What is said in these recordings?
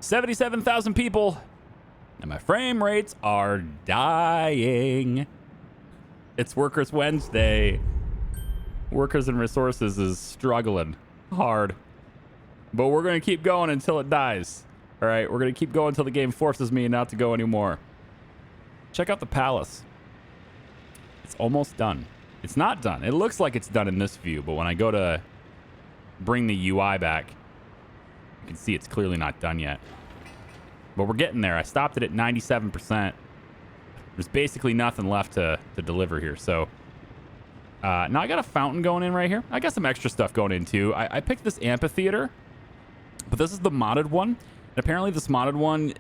77,000 people, and my frame rates are dying. It's Workers Wednesday. Workers and Resources is struggling hard. But we're going to keep going until it dies. All right, we're going to keep going until the game forces me not to go anymore. Check out the palace. It's almost done. It's not done. It looks like it's done in this view, but when I go to bring the UI back, you can see it's clearly not done yet. But we're getting there. I stopped it at 97%. There's basically nothing left to deliver here. So now I got a fountain going in right here. I got some extra stuff going in too. I picked this amphitheater, but this is the modded one. And apparently this modded one,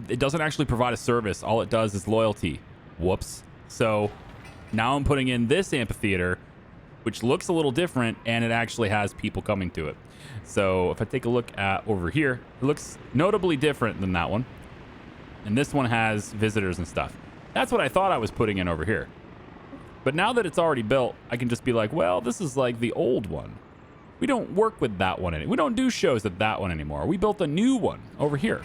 it doesn't actually provide a service. All it does is loyalty. Whoops. So now I'm putting in this amphitheater, which looks a little different, and it actually has people coming to it. So if I take a look at over here, it looks notably different than that one. And this one has visitors and stuff. That's what I thought I was putting in over here. But now that it's already built, I can just be like, well, this is like the old one. We don't work with that one anymore. We don't do shows at that one anymore. We built a new one over here.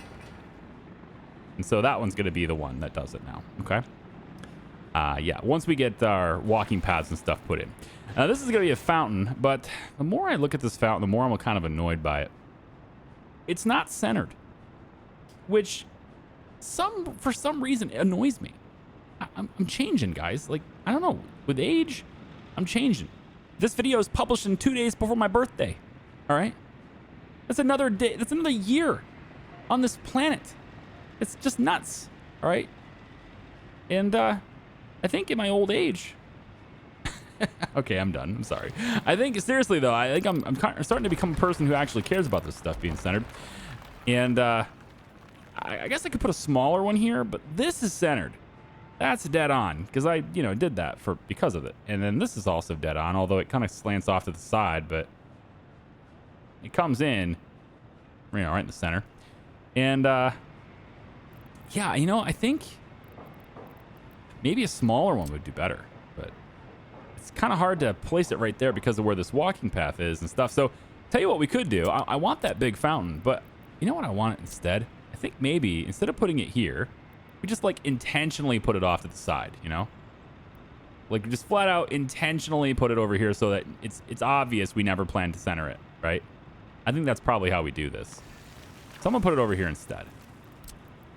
And so that one's going to be the one that does it now. Okay. Yeah, once we get our walking paths and stuff put in. This is going to be a fountain, but the more I look at this fountain, the more I'm kind of annoyed by it. It's not centered, which for some reason annoys me. I'm changing, guys. Like, I don't know. With age, I'm changing. This video is published in 2 days before my birthday. All right? That's another day. That's another year on this planet. It's just nuts. All right? And I think in my old age... Okay, I'm done. I'm sorry. I think, seriously, though, I think I'm starting to become a person who actually cares about this stuff being centered. And I guess I could put a smaller one here, but this is centered. That's dead on, because I, did that because of it. And then this is also dead on, although it kind of slants off to the side, but it comes in, right in the center. And, yeah, I think maybe a smaller one would do better, but it's kind of hard to place it right there because of where this walking path is and stuff. So, tell you what we could do. I want that big fountain, but you know what I want instead? I think maybe instead of putting it here, we just like intentionally put it off to the side, like just flat out intentionally put it over here so that it's obvious we never planned to center it, right? I think that's probably how we do this. So I'm gonna put it over here instead,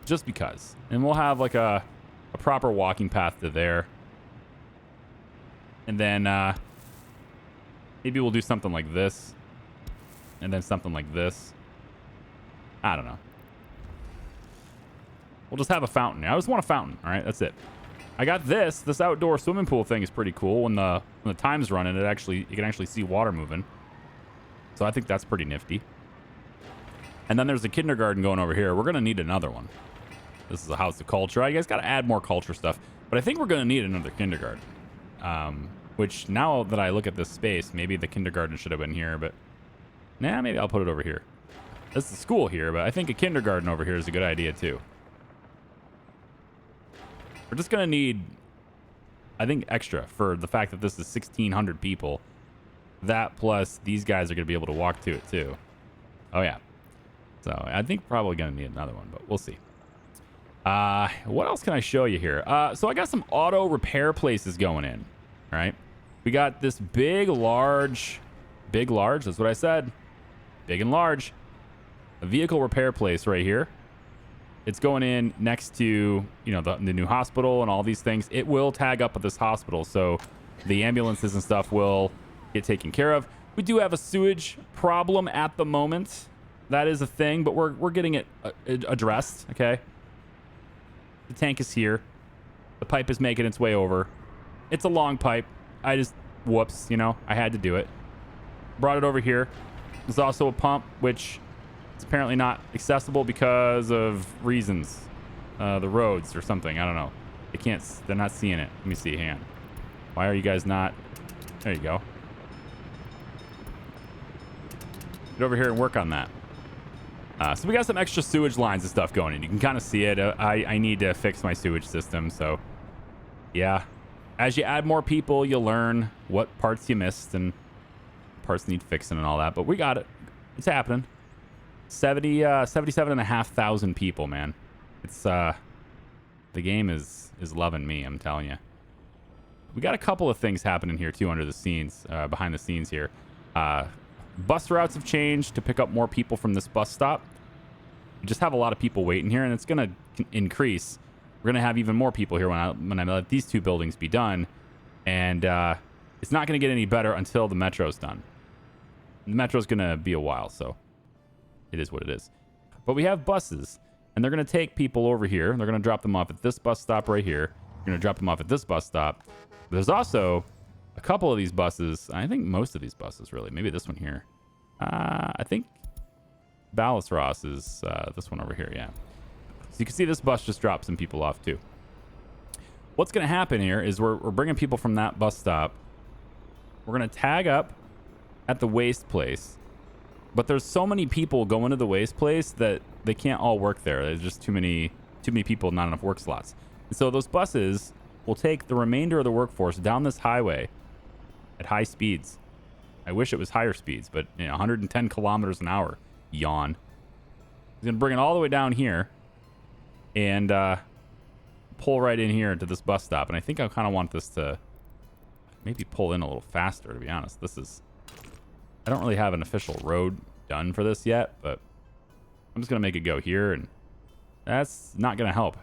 just because, and we'll have like a proper walking path to there, and then maybe we'll do something like this, and then something like this. I don't know. We'll just have a fountain. I just want a fountain. All right, that's it. I got this outdoor swimming pool thing is pretty cool. When the time's running, you can actually see water moving. So I think that's pretty nifty. And then there's a kindergarten going over here. We're gonna need another one. This is a house of culture. I guess got to add more culture stuff, but I think we're gonna need another kindergarten. Which now that I look at this space, maybe the kindergarten should have been here, but nah, maybe I'll put it over here. This is school here, but I think a kindergarten over here is a good idea too. We're just going to need, I think, extra for the fact that this is 1,600 people. That plus these guys are going to be able to walk to it, too. Oh, yeah. So I think probably going to need another one, but we'll see. What else can I show you here? So I got some auto repair places going in. All right. We got this big, large, that's what I said. Big and large. A vehicle repair place right here. It's going in next to, the new hospital and all these things. It will tag up with this hospital, so the ambulances and stuff will get taken care of. We do have a sewage problem at the moment. That is a thing, but we're getting it addressed, okay? The tank is here. The pipe is making its way over. It's a long pipe. Whoops, I had to do it. Brought it over here. There's also a pump, which... it's apparently not accessible because of reasons. The roads or something. I don't know. They're not seeing it. Let me see. Hang on. Why are you guys not? There you go. Get over here and work on that. So we got some extra sewage lines and stuff going in. You can kind of see it. I need to fix my sewage system. So, yeah. As you add more people, you'll learn what parts you missed and parts need fixing and all that. But we got it. It's happening. 77,500 people, man. It's the game is loving me, I'm telling you. We got a couple of things happening here too under the scenes, behind the scenes here. Bus routes have changed to pick up more people from this bus stop. We just have a lot of people waiting here, and it's going to increase. We're going to have even more people here when I let these two buildings be done, and it's not going to get any better until the metro's done. The metro's going to be a while, so it is what it is. But we have buses, and they're going to take people over here. They're going to drop them off at this bus stop right here. They're going to drop them off at this bus stop. There's also a couple of these buses. I think most of these buses, really. Maybe this one here. I think Ballas Ross is this one over here, yeah. So you can see this bus just dropped some people off, too. What's going to happen here is we're bringing people from that bus stop. We're going to tag up at the waste place. But there's so many people going to the waste place that they can't all work there. There's just too many people, not enough work slots. And so those buses will take the remainder of the workforce down this highway at high speeds. I wish it was higher speeds, but 110 kilometers an hour. Yawn. He's going to bring it all the way down here and pull right in here to this bus stop. And I think I kind of want this to maybe pull in a little faster, to be honest. I don't really have an official road done for this yet, but I'm just going to make it go here, and that's not going to help.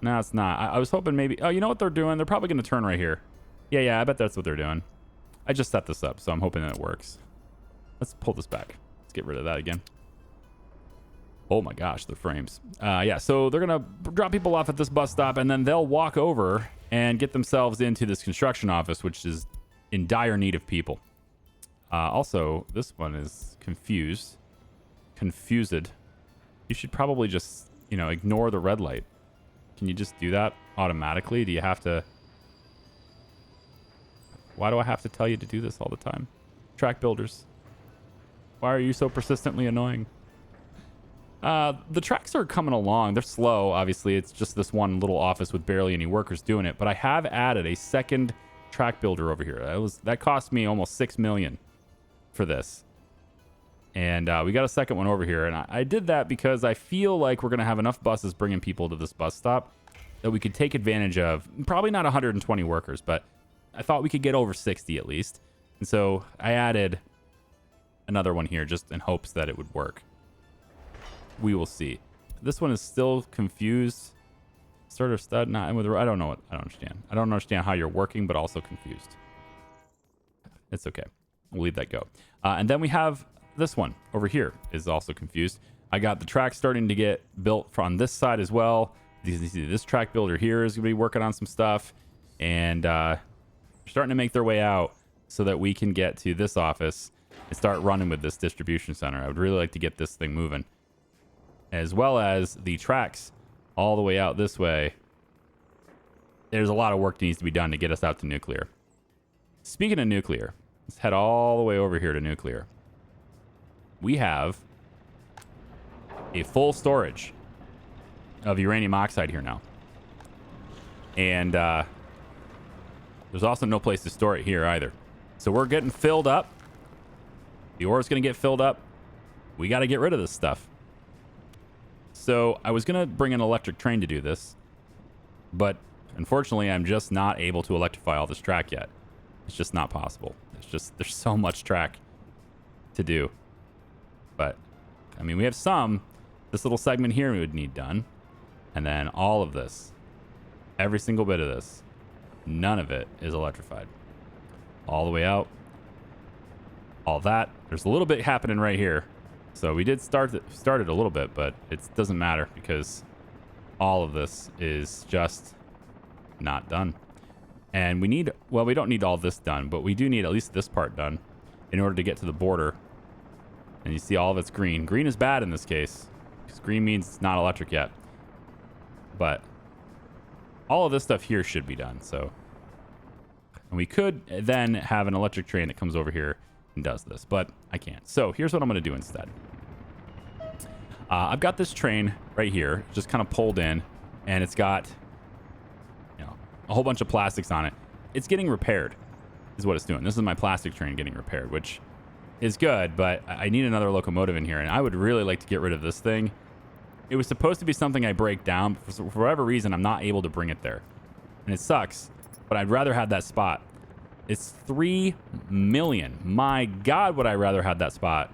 No, it's not. I was hoping maybe... Oh, you know what they're doing? They're probably going to turn right here. Yeah, I bet that's what they're doing. I just set this up, so I'm hoping that it works. Let's pull this back. Let's get rid of that again. Oh my gosh, the frames. Yeah, so they're going to drop people off at this bus stop, and then they'll walk over and get themselves into this construction office, which is in dire need of people. Also, this one is confused. Confused. You should probably just, ignore the red light. Can you just do that automatically? Do you have to... Why do I have to tell you to do this all the time? Track builders. Why are you so persistently annoying? The tracks are coming along. They're slow, obviously. It's just this one little office with barely any workers doing it. But I have added a second track builder over here. That cost me almost $6 million for this. And we got a second one over here. And I did that because I feel like we're going to have enough buses bringing people to this bus stop that we could take advantage of. Probably not 120 workers, but I thought we could get over 60 at least. And so I added another one here just in hopes that it would work. We will see. This one is still confused. Starter stud, not with. I don't know what. I don't understand. I don't understand how you're working, but also confused. It's okay. We'll leave that go. And then we have this one over here is also confused. I got the track starting to get built from this side as well. This track builder here is going to be working on some stuff, and starting to make their way out so that we can get to this office and start running with this distribution center. I would really like to get this thing moving, as well as the tracks all the way out this way. There's a lot of work that needs to be done to get us out to nuclear. Speaking of nuclear, let's head all the way over here to nuclear. We have a full storage of uranium oxide here now. And there's also no place to store it here either. So we're getting filled up. The ore is going to get filled up. We got to get rid of this stuff. So I was going to bring an electric train to do this, but unfortunately I'm just not able to electrify all this track yet. It's just not possible. There's so much track to do. But I mean, we have some. This little segment here we would need done, and then all of this, every single bit of this, none of it is electrified. All the way out. All that. There's a little bit happening right here. So we did start it a little bit, but it doesn't matter because all of this is just not done. And we need, well, we don't need all this done, but we do need at least this part done in order to get to the border. And you see all of it's green. Green is bad in this case because green means it's not electric yet. But all of this stuff here should be done. So, and we could then have an electric train that comes over here and does this, but I can't. So here's what I'm going to do instead. I've got this train right here, just kind of pulled in, and it's got, a whole bunch of plastics on it. It's getting repaired, is what it's doing. This is my plastic train getting repaired, which is good, but I need another locomotive in here, and I would really like to get rid of this thing. It was supposed to be something I break down, but for whatever reason, I'm not able to bring it there. And it sucks, but I'd rather have that spot. It's 3 million. My God, would I rather have that spot.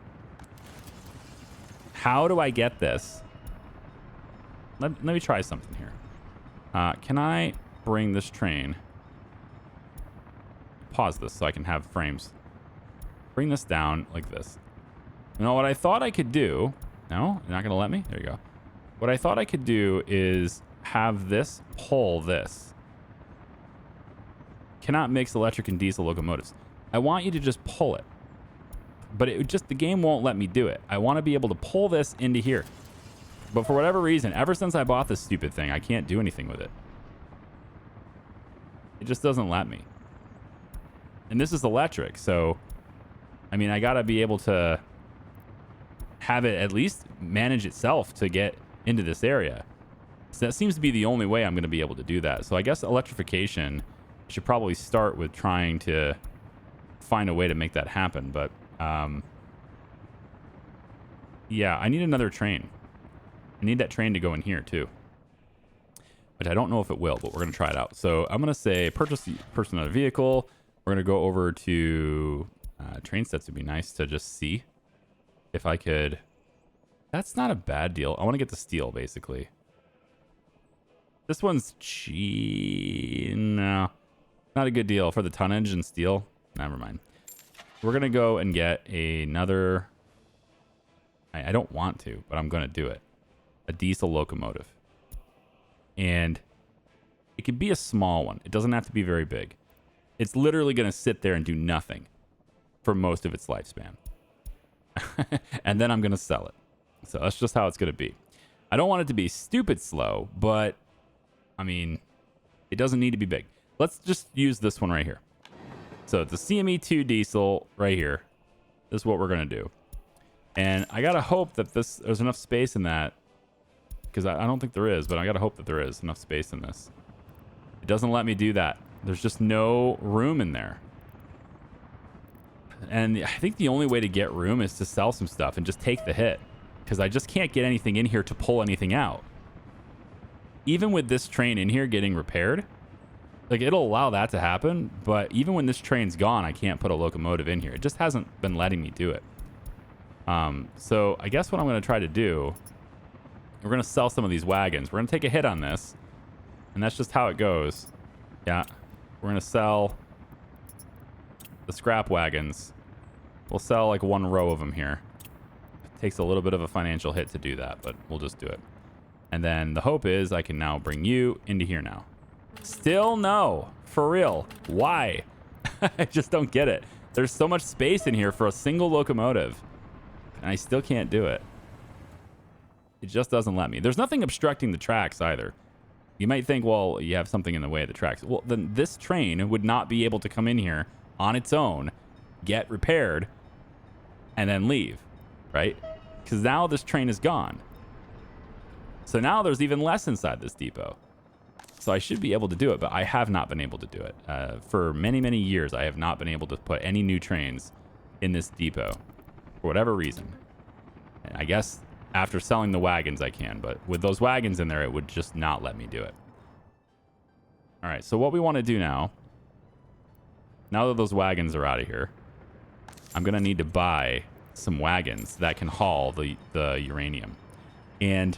How do I get this? Let me try something here. Can I bring this train? Pause this so I can have frames. Bring this down like this. You know what I thought I could do? No, you're not going to let me? There you go. What I thought I could do is have this pull this. Cannot mix electric and diesel locomotives. I want you to just pull it. But the game won't let me do it. I want to be able to pull this into here. But for whatever reason, ever since I bought this stupid thing, I can't do anything with it. It just doesn't let me. And this is electric, so I mean, I got to be able to have it at least manage itself to get into this area. So that seems to be the only way I'm going to be able to do that. So I guess electrification should probably start with trying to find a way to make that happen. But yeah, I need another train. I need that train to go in here too. But I don't know if it will, but we're going to try it out. So I'm going to say purchase another vehicle. We're going to go over to train sets. Would be nice to just see if I could. That's not a bad deal. I want to get the steel, basically. This one's cheap. No, not a good deal for the tonnage and steel. Never mind. We're going to go and get another. I don't want to, but I'm going to do it. A diesel locomotive. And it could be a small one. It doesn't have to be very big. It's literally going to sit there and do nothing for most of its lifespan. And then I'm going to sell it. So that's just how it's going to be. I don't want it to be stupid slow, but I mean, it doesn't need to be big. Let's just use this one right here. So the CME2 diesel right here. This is what we're going to do. And I got to hope that there's enough space in that, because I don't think there is, but I got to hope that there is enough space in this. It doesn't let me do that. There's just no room in there. And I think the only way to get room is to sell some stuff and just take the hit, because I just can't get anything in here to pull anything out. Even with this train in here getting repaired, like it'll allow that to happen, but even when this train's gone, I can't put a locomotive in here. It just hasn't been letting me do it. So I guess what I'm going to try to do, we're going to sell some of these wagons. We're going to take a hit on this, and that's just how it goes. Yeah, we're going to sell the scrap wagons. We'll sell like one row of them here. It takes a little bit of a financial hit to do that, but we'll just do it. And then the hope is I can now bring you into here now. Still no. For real. Why? I just don't get it. There's so much space in here for a single locomotive, and I still can't do it. It just doesn't let me. There's nothing obstructing the tracks either. You might think, well, you have something in the way of the tracks. Well, then this train would not be able to come in here on its own, get repaired, and then leave, right? Because now this train is gone. So now there's even less inside this depot. So I should be able to do it, but I have not been able to do it. For many, many years, I have not been able to put any new trains in this depot for whatever reason. And I guess after selling the wagons, I can, but with those wagons in there, it would just not let me do it. All right, so what we want to do now that those wagons are out of here, I'm going to need to buy some wagons that can haul the uranium. And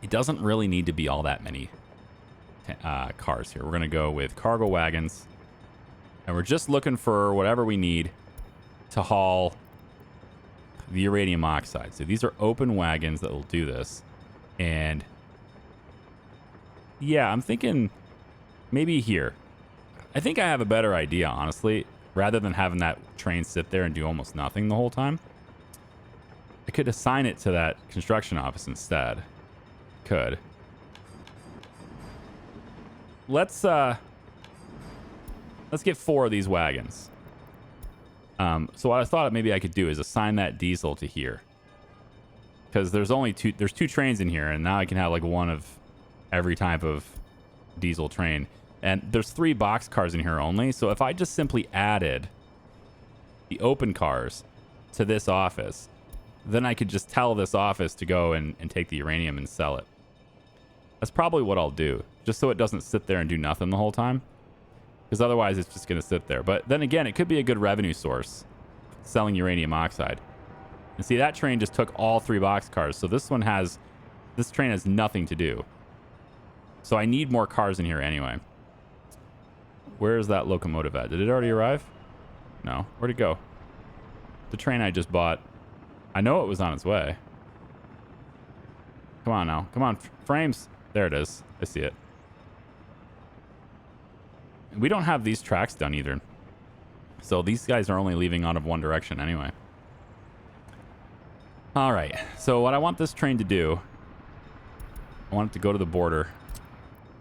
it doesn't really need to be all that many cars here. We're going to go with cargo wagons, and we're just looking for whatever we need to haul the uranium oxide. So these are open wagons that will do this. And yeah, I'm thinking maybe here. I think I have a better idea, honestly. Rather than having that train sit there and do almost nothing the whole time, I could assign it to that construction office instead. Could. Let's get 4 of these wagons. So what I thought maybe I could do is assign that diesel to here, because there's two trains in here, and now I can have like one of every type of diesel train. And there's 3 box cars in here only. So if I just simply added the open cars to this office, then I could just tell this office to go and take the uranium and sell it. That's probably what I'll do, just so it doesn't sit there and do nothing the whole time. Because otherwise it's just going to sit there. But then again, it could be a good revenue source, selling uranium oxide. And see, that train just took all 3 boxcars. So this train has nothing to do. So I need more cars in here anyway. Where's that locomotive at? Did it already arrive? No. Where'd it go? The train I just bought. I know it was on its way. Come on now. Come on, frames. There it is. I see it. We don't have these tracks done either. So these guys are only leaving out of one direction anyway. All right. So what I want this train to do, I want it to go to the border,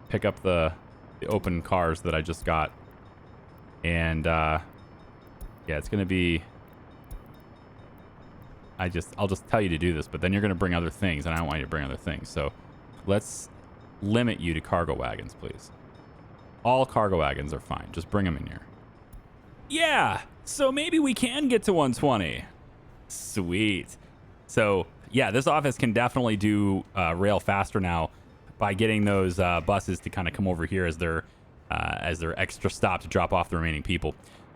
pick up the open cars that I just got. And yeah, it's going to be... I'll just tell you to do this, but then you're going to bring other things, and I don't want you to bring other things. So let's limit you to cargo wagons, please. All cargo wagons are fine. Just bring them in here. Yeah, so maybe we can get to 120. Sweet. So yeah, this office can definitely do rail faster now by getting those buses to kind of come over here as their extra stop to drop off the remaining people.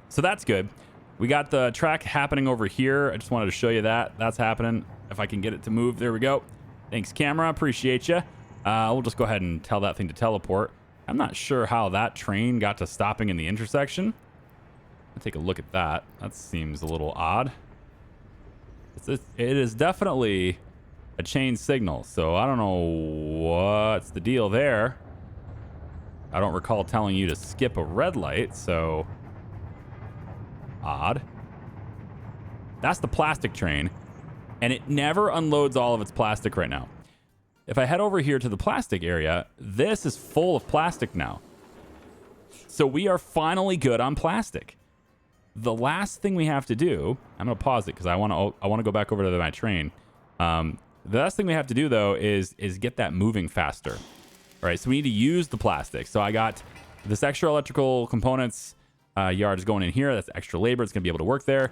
So that's good. We got the track happening over here. I just wanted to show you that. That's happening. If I can get it to move. There we go. Thanks, camera. Appreciate you. We'll just go ahead and tell that thing to teleport. I'm not sure how that train got to stopping in the intersection. I'll take a look at that. That seems a little odd. It is definitely a chain signal, so I don't know what's the deal there. I don't recall telling you to skip a red light, so... Odd. That's the plastic train, and it never unloads all of its plastic right now. If I head over here to the plastic area, this is full of plastic now. So we are finally good on plastic. The last thing we have to do, I'm going to pause it because I want to go back over to my train. The last thing we have to do, though, is get that moving faster. All right, so we need to use the plastic. So I got this extra electrical components yard is going in here. That's extra labor. It's going to be able to work there.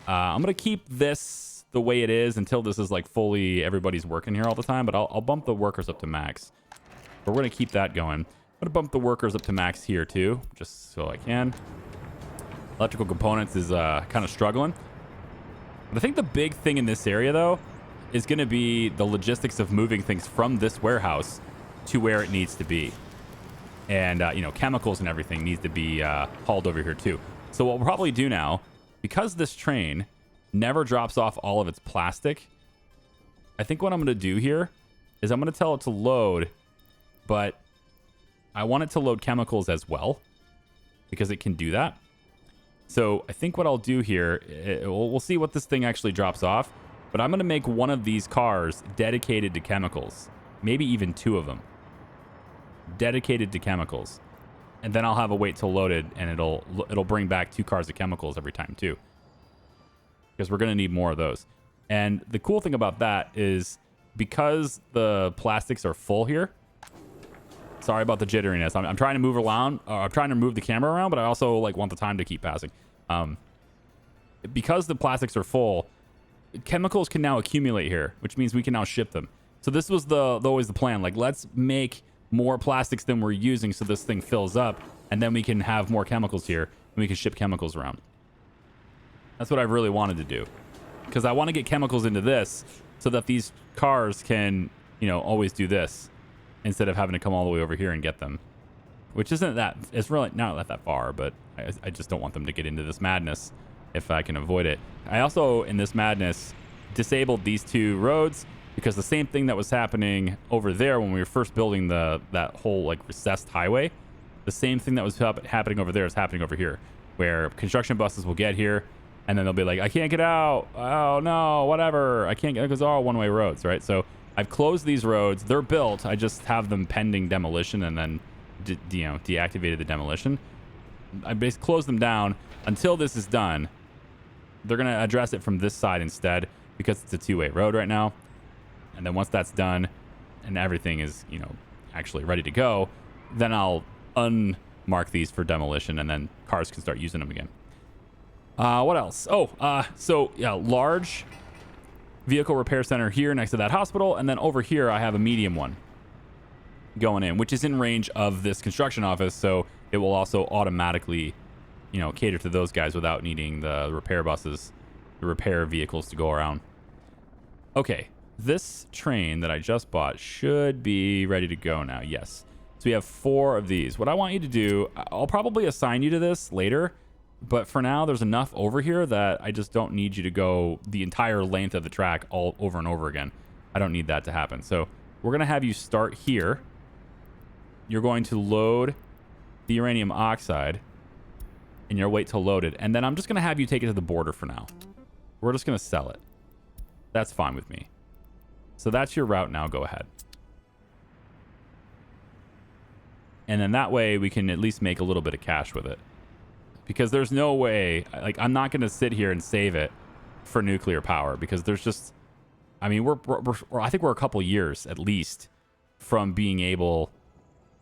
I'm going to keep this the way it is until this is like fully everybody's working here all the time, but I'll bump the workers up to max. But we're going to keep that going. I'm going to bump the workers up to max here too, just so I can. Electrical components is kind of struggling. But I think the big thing in this area, though, is going to be the logistics of moving things from this warehouse to where it needs to be. And, you know, chemicals and everything needs to be hauled over here, too. So what we'll probably do now, because this train never drops off all of its plastic, I think what I'm going to do here is I'm going to tell it to load, but I want it to load chemicals as well, because it can do that. So I think what I'll do here, we'll see what this thing actually drops off, but I'm going to make one of these cars dedicated to chemicals, maybe even 2 of them, dedicated to chemicals. And then I'll have a wait till loaded, and it'll bring back 2 cars of chemicals every time too, because we're going to need more of those. And the cool thing about that is because the plastics are full here, sorry about the jitteriness. I'm trying to move around. I'm trying to move the camera around, but I also like want the time to keep passing. Because the plastics are full, chemicals can now accumulate here, which means we can now ship them. So this was always the plan. Like, let's make more plastics than we're using so this thing fills up, and then we can have more chemicals here, and we can ship chemicals around. That's what I really wanted to do, because I want to get chemicals into this so that these cars can, you know, always do this instead of having to come all the way over here and get them, which isn't that, it's really not that far, but I just don't want them to get into this madness if I can avoid it. I also, in this madness, disabled these 2 roads, because the same thing that was happening over there when we were first building that whole like recessed highway, the same thing that was happening over there is happening over here, where construction buses will get here and then they'll be like, I can't get out. Oh no, whatever. I can't get, because they're all one-way roads, right? So I've closed these roads. They're built. I just have them pending demolition, and then deactivated the demolition. I basically closed them down until this is done. They're going to address it from this side instead, because it's a 2-way road right now. And then once that's done and everything is, you know, actually ready to go, then I'll unmark these for demolition, and then cars can start using them again. What else? Oh, so yeah, large vehicle repair center here next to that hospital, and then over here I have a medium one going in, which is in range of this construction office, so it will also automatically, cater to those guys without needing the repair buses, the repair vehicles to go around. Okay, this train that I just bought should be ready to go now. Yes. So we have 4 of these. What I want you to do, I'll probably assign you to this later, but for now there's enough over here that I just don't need you to go the entire length of the track all over and over again. I don't need that to happen. So we're going to have you start here. You're going to load the uranium oxide, and you'll wait till loaded. And then I'm just going to have you take it to the border for now. We're just going to sell it. That's fine with me. So that's your route now. Go ahead. And then that way we can at least make a little bit of cash with it. Because there's no way, like, I'm not going to sit here and save it for nuclear power, because there's just, I mean, I think we're a couple years at least from being able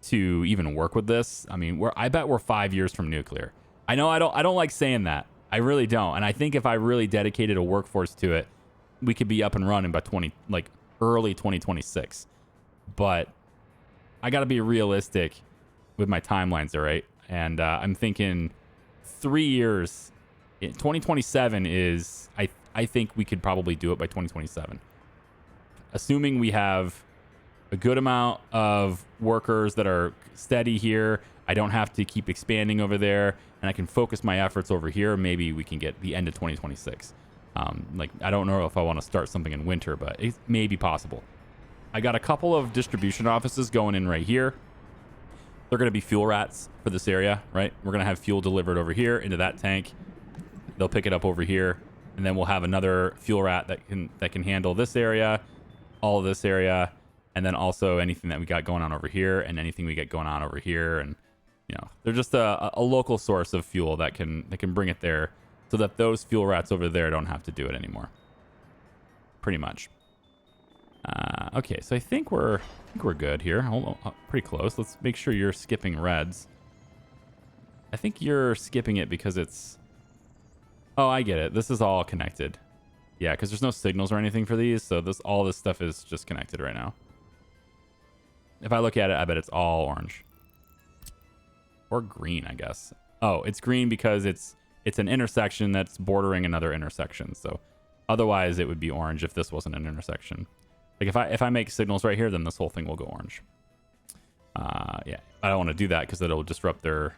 to even work with this. I mean, I bet we're 5 years from nuclear. I know I don't like saying that. I really don't. And I think if I really dedicated a workforce to it, we could be up and running by early 2026. But I got to be realistic with my timelines, all right? And I'm thinking 3 years. 2027 is, I think we could probably do it by 2027. Assuming we have a good amount of workers that are steady here. I don't have to keep expanding over there, and I can focus my efforts over here. Maybe we can get the end of 2026. I don't know if I want to start something in winter, but it may be possible. I got a couple of distribution offices going in right here. They're going to be fuel rats for this area, right? We're going to have fuel delivered over here into that tank. They'll pick it up over here, and then we'll have another fuel rat that can handle this area, all of this area, and then also anything that we got going on over here and anything we get going on over here. And they're just a local source of fuel that can bring it there, so that those fuel rats over there don't have to do it anymore. Pretty much. Okay, so I think we're good here. Hold on, pretty close. Let's make sure you're skipping reds. I think you're skipping it because it's... Oh, I get it. This is all connected. Yeah, because there's no signals or anything for these, so all this stuff is just connected right now. If I look at it, I bet it's all orange. Or green, I guess. Oh, it's green because it's an intersection that's bordering another intersection. So otherwise it would be orange if this wasn't an intersection. Like if I make signals right here, then this whole thing will go orange. Yeah, I don't want to do that because it'll disrupt their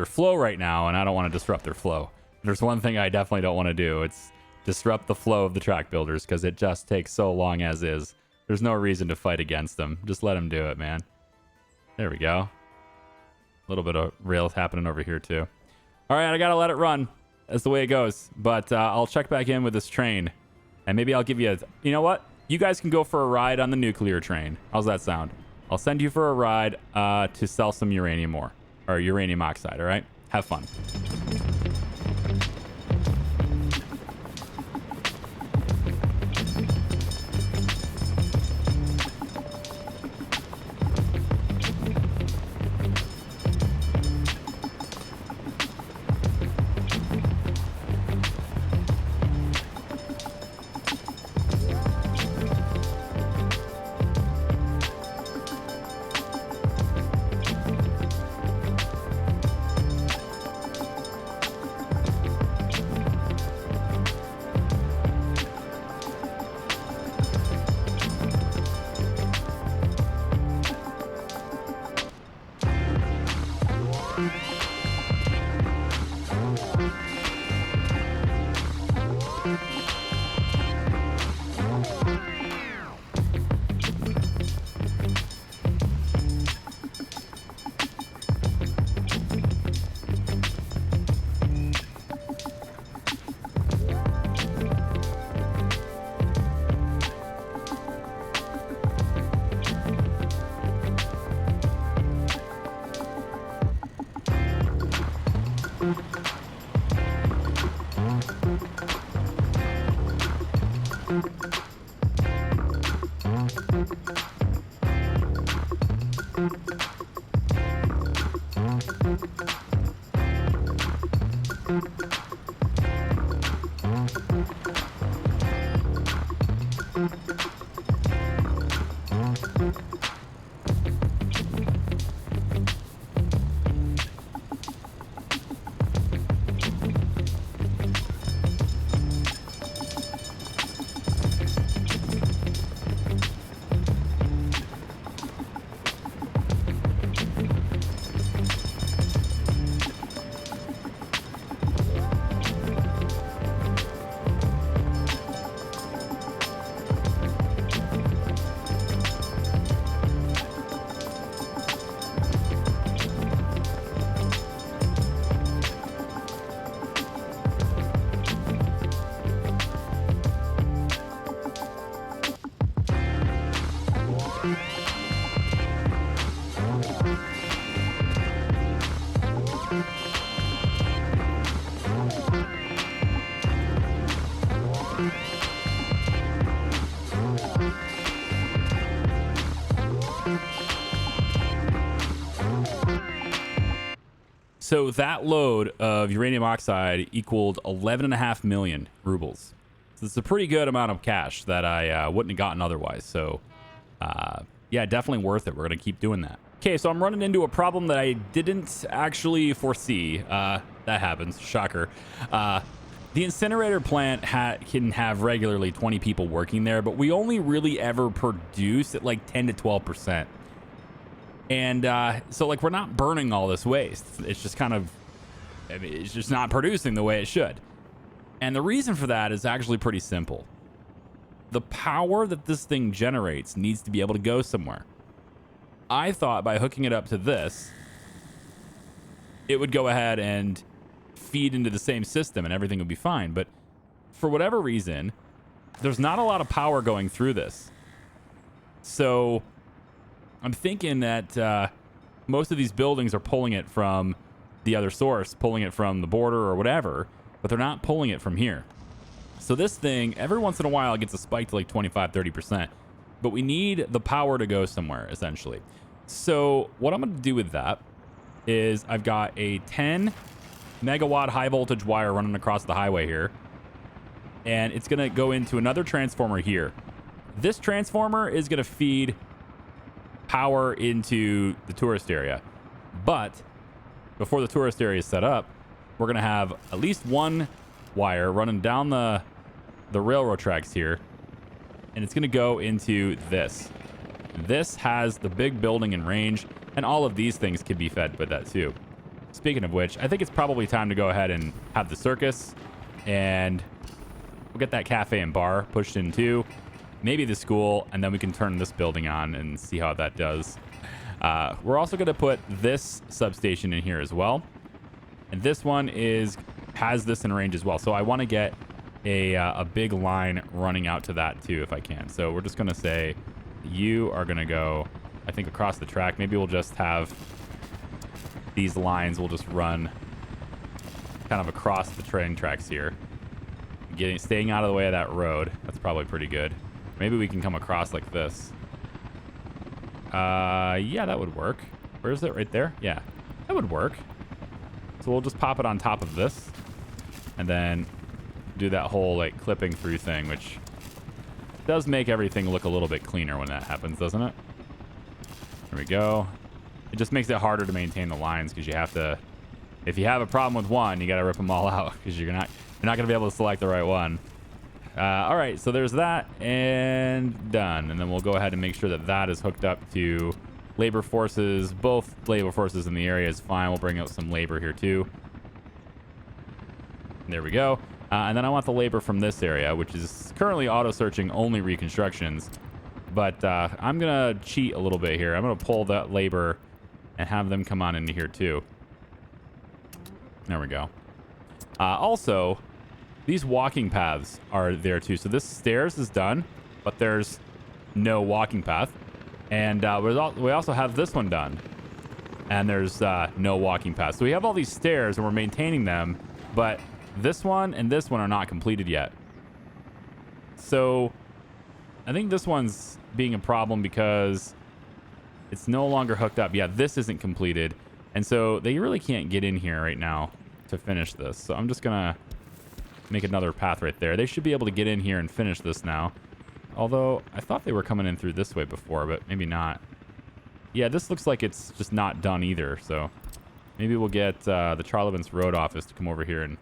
flow right now, and I don't want to disrupt their flow. There's one thing I definitely don't want to do. It's disrupt the flow of the track builders, because it just takes so long as is. There's no reason to fight against them. Just let them do it, man. There we go. A little bit of rails happening over here too. All right, I gotta let it run. That's the way it goes. But I'll check back in with this train, and maybe I'll give you you know what? You guys can go for a ride on the nuclear train. How's that sound? I'll send you for a ride to sell some uranium ore, or uranium oxide, all right? Have fun. So that load of uranium oxide equaled 11.5 million rubles. So it's a pretty good amount of cash that I wouldn't have gotten otherwise. So yeah, definitely worth it. We're going to keep doing that. Okay, so I'm running into a problem that I didn't actually foresee. That happens. Shocker. The incinerator plant can have regularly 20 people working there, but we only really ever produce at like 10 to 12%. And so like we're not burning all this waste. It's just kind of, I mean, it's just not producing the way it should. And the reason for that is actually pretty simple. The power that this thing generates needs to be able to go somewhere. I thought by hooking it up to this, it would go ahead and feed into the same system and everything would be fine. But for whatever reason, there's not a lot of power going through this. So I'm thinking that most of these buildings are pulling it from the other source, pulling it from the border or whatever, but they're not pulling it from here. So this thing, every once in a while, it gets a spike to like 25, 30%. But we need the power to go somewhere, essentially. So what I'm going to do with that is I've got a 10 megawatt high voltage wire running across the highway here. And it's going to go into another transformer here. This transformer is going to feed power into the tourist area. But before the tourist area is set up, we're going to have at least one wire running down the railroad tracks here. And it's going to go into this. This has the big building in range, and all of these things can be fed with that too. Speaking of which, I think it's probably time to go ahead and have the circus, and we'll get that cafe and bar pushed in too. Maybe the school, and then we can turn this building on and see how that does. We're also going to put this substation in here as well. And this one has this in range as well. So I want to get a big line running out to that too if I can. So we're just going to say you are going to go, I think, across the track. Maybe we'll just have these lines will just run kind of across the train tracks here. Staying out of the way of that road. That's probably pretty good. Maybe we can come across like this. Yeah, that would work. Where is it? Right there? Yeah, that would work. So we'll just pop it on top of this and then do that whole like clipping through thing, which does make everything look a little bit cleaner when that happens, doesn't it? There we go. It just makes it harder to maintain the lines because you have to, if you have a problem with one, you got to rip them all out because you're not going to be able to select the right one. All right, so there's that and done. And then we'll go ahead and make sure that that is hooked up to labor forces. Both labor forces in the area is fine. We'll bring out some labor here too. There we go. And then I want the labor from this area, which is currently auto-searching only reconstructions. But I'm going to cheat a little bit here. I'm going to pull that labor and have them come on into here too. There we go. Also, these walking paths are there too. So this stairs is done, but there's no walking path. And we also have this one done. And there's no walking path. So we have all these stairs and we're maintaining them, but this one and this one are not completed yet. So I think this one's being a problem because it's no longer hooked up. Yeah, this isn't completed. And so they really can't get in here right now to finish this. So I'm just going to make another path right there. They should be able to get in here and finish this now. Although I thought they were coming in through this way before, but maybe not. Yeah, this looks like it's just not done either. So maybe we'll get the Charlevance Road office to come over here and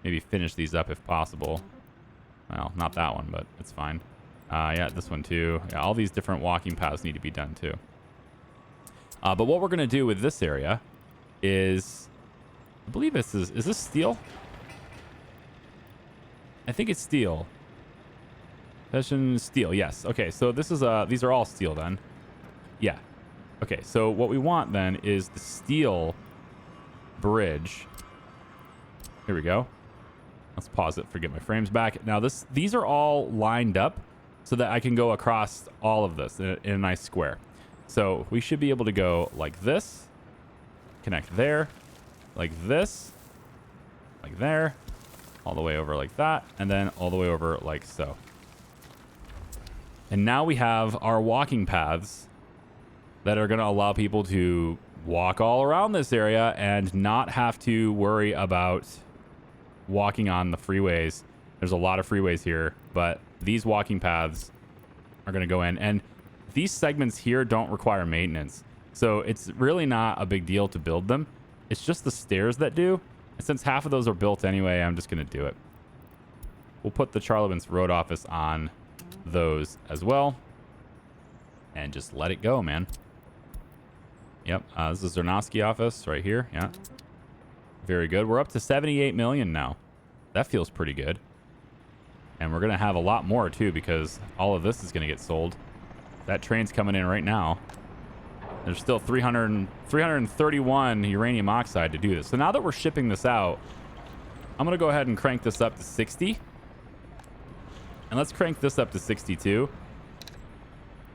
maybe finish these up if possible. Well, not that one, but it's fine. Yeah, this one too. Yeah, all these different walking paths need to be done too. But what we're going to do with this area is, I believe is this steel? I think it's steel. Possession steel, yes. Okay, so this is these are all steel then. Yeah. Okay, so what we want then is the steel bridge. Here we go. Let's pause it, forget my frames back. Now these are all lined up so that I can go across all of this in a nice square. So we should be able to go like this, connect there, like this, like there, all the way over like that, and then all the way over like so. And now we have our walking paths that are going to allow people to walk all around this area and not have to worry about walking on the freeways. There's a lot of freeways here, but these walking paths are going to go in. And these segments here don't require maintenance. So it's really not a big deal to build them. It's just the stairs that do. And since half of those are built anyway, I'm just going to do it. We'll put the Charlevance Road Office on those as well. And just let it go, man. Yep. This is Zernovsky office right here. Yeah. Very good. We're up to 78 million now. That feels pretty good. And we're going to have a lot more, too, because all of this is going to get sold. That train's coming in right now. There's still 331 uranium oxide to do this. So now that we're shipping this out, I'm going to go ahead and crank this up to 60. And let's crank this up to 62.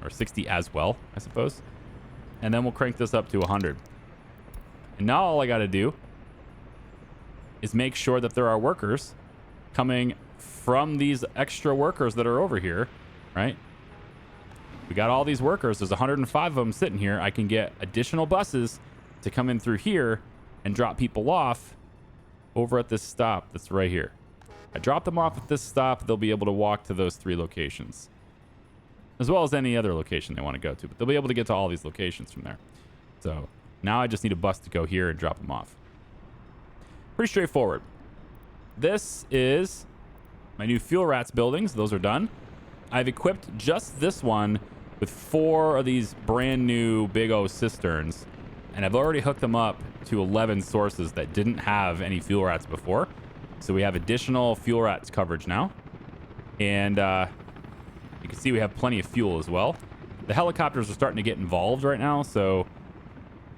Or 60 as well, I suppose. And then we'll crank this up to 100. And now all I got to do is make sure that there are workers coming from these extra workers that are over here, right? We got all these workers. There's 105 of them sitting here. I can get additional buses to come in through here and drop people off over at this stop that's right here. I drop them off at this stop. They'll be able to walk to those 3 locations, as well as any other location they want to go to. But they'll be able to get to all these locations from there. So now I just need a bus to go here and drop them off. Pretty straightforward. This is my new fuel rats buildings. Those are done. I've equipped just this one with 4 of these brand new big O cisterns. And I've already hooked them up to 11 sources that didn't have any fuel rats before. So we have additional fuel rats coverage now. And you can see we have plenty of fuel as well. The helicopters are starting to get involved right now. So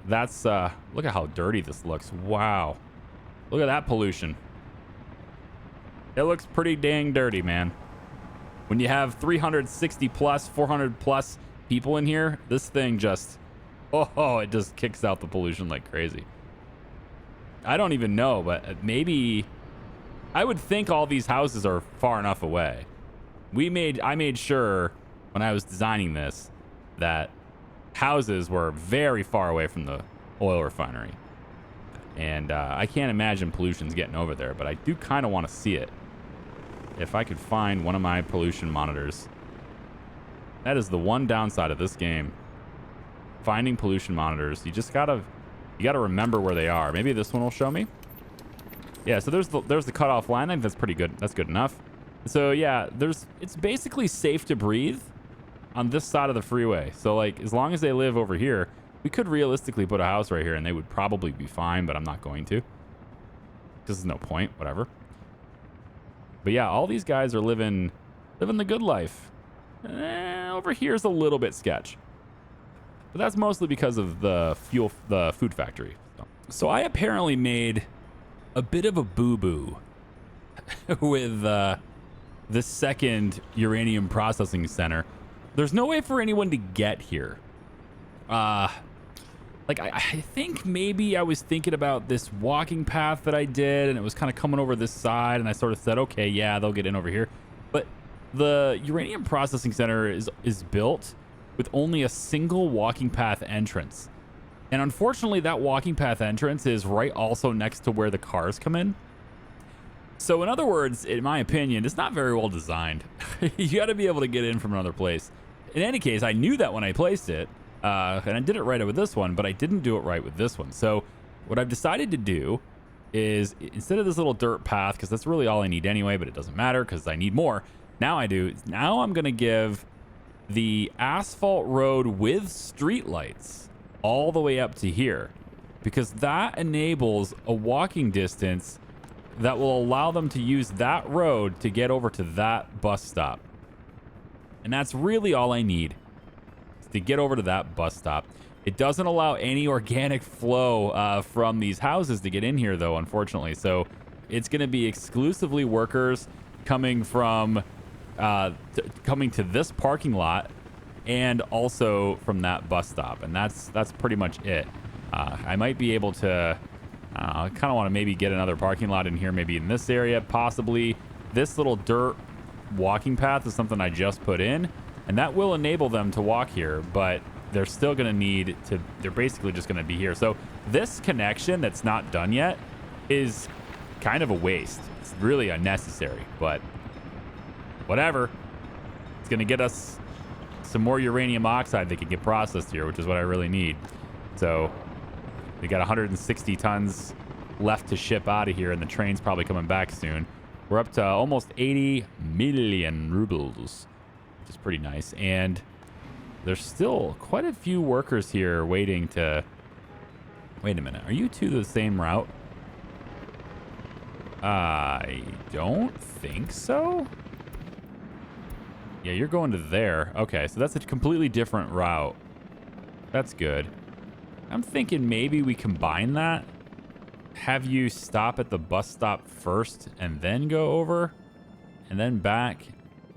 that's, look at how dirty this looks. Wow. Look at that pollution. It looks pretty dang dirty, man. When you have 360 plus, 400 plus people in here, this thing just, oh, it just kicks out the pollution like crazy. I don't even know, but maybe, I would think all these houses are far enough away. I made sure when I was designing this that houses were very far away from the oil refinery. And I can't imagine pollution's getting over there, but I do kind of want to see it. If I could find one of my pollution monitors. That is the one downside of this game. Finding pollution monitors. You gotta remember where they are. Maybe this one will show me. Yeah, so there's the cutoff line. I think that's pretty good. That's good enough. So yeah, it's basically safe to breathe on this side of the freeway. So like, as long as they live over here, we could realistically put a house right here and they would probably be fine, but I'm not going to. Because there's no point, whatever. But yeah, all these guys are living the good life. Over here's a little bit sketch. But that's mostly because of the food factory. So I apparently made a bit of a boo-boo with this second uranium processing center. There's no way for anyone to get here. Like, I think maybe I was thinking about this walking path that I did, and it was kind of coming over this side, and I sort of said, okay, yeah, they'll get in over here. But the uranium processing center is built with only a single walking path entrance. And unfortunately, that walking path entrance is right also next to where the cars come in. So in other words, in my opinion, it's not very well designed. You got to be able to get in from another place. In any case, I knew that when I placed it. And I did it right with this one, but I didn't do it right with this one. So what I've decided to do is, instead of this little dirt path, because that's really all I need anyway, but it doesn't matter because I need more. Now I'm going to give the asphalt road with street lights all the way up to here, because that enables a walking distance that will allow them to use that road to get over to that bus stop. And that's really all I need to get over to that bus stop. It doesn't allow any organic flow from these houses to get in here, though, unfortunately. So it's going to be exclusively workers coming from coming to this parking lot, and also from that bus stop. And that's pretty much it. I might be able to. I kind of want to maybe get another parking lot in here, maybe in this area, possibly. This little dirt walking path is something I just put in. And that will enable them to walk here, but they're still going to need to, they're basically just going to be here. So this connection that's not done yet is kind of a waste. It's really unnecessary, but whatever. It's going to get us some more uranium oxide that can get processed here, which is what I really need. So we got 160 tons left to ship out of here, and the train's probably coming back soon. We're up to almost 80 million rubles, which is pretty nice. And there's still quite a few workers here waiting to... Wait a minute. Are you two the same route? I don't think so. Yeah, you're going to there. Okay, so that's a completely different route. That's good. I'm thinking maybe we combine that. Have you stop at the bus stop first and then go over and then back,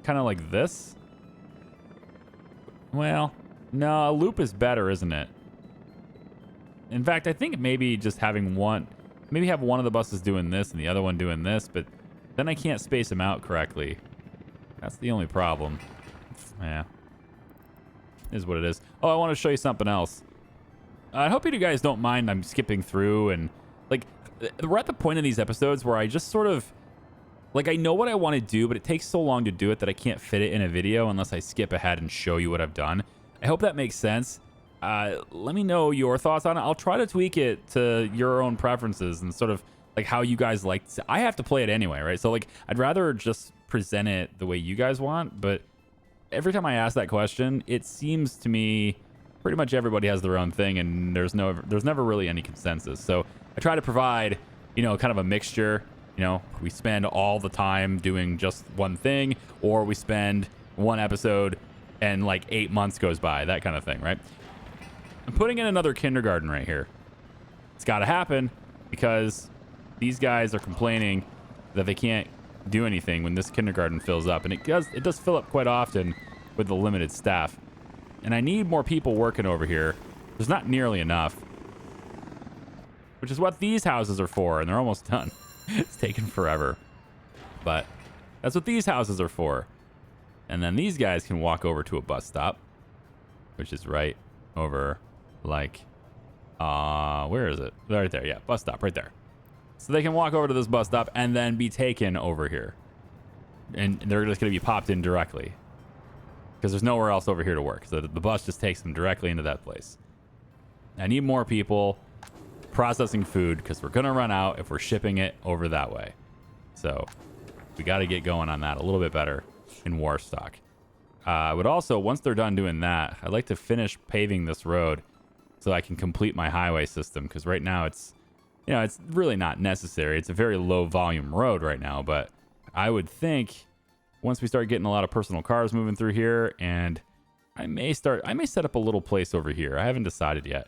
kind of like this. Well, no, a loop is better, isn't it? In fact, I think maybe just having one, maybe have one of the buses doing this and the other one doing this, but then I can't space them out correctly. That's the only problem. Yeah, is what it is. Oh, I want to show you something else. I hope you guys don't mind I'm skipping through, and like we're at the point in these episodes where I just sort of like I know what I want to do, but it takes so long to do it that I can't fit it in a video unless I skip ahead and show you what I've done. I hope that makes sense. Let me know your thoughts on it. I'll try to tweak it to your own preferences and sort of like how you guys like to, I have to play it anyway, right? So like I'd rather just present it the way you guys want, but every time I ask that question, it seems to me pretty much everybody has their own thing, and there's never really any consensus. So I try to provide, you know, kind of a mixture. You know, we spend all the time doing just one thing, or we spend one episode and like 8 months goes by, that kind of thing, right? I'm putting in another kindergarten right here. It's got to happen because these guys are complaining that they can't do anything when this kindergarten fills up, and it does fill up quite often with the limited staff. And I need more people working over here. There's not nearly enough, which is what these houses are for, and they're almost done. It's taken forever, but that's what these houses are for. And then these guys can walk over to a bus stop, which is right over, like, where is it? Right there, yeah, bus stop right there. So they can walk over to this bus stop and then be taken over here. And they're just going to be popped in directly because there's nowhere else over here to work. So the bus just takes them directly into that place. I need more people processing food because we're going to run out if we're shipping it over that way. So we got to get going on that a little bit better in Warstock. I would also, once they're done doing that, I'd like to finish paving this road so I can complete my highway system, because right now it's, you know, it's really not necessary. It's a very low volume road right now, but I would think once we start getting a lot of personal cars moving through here, and I may set up a little place over here. I haven't decided yet,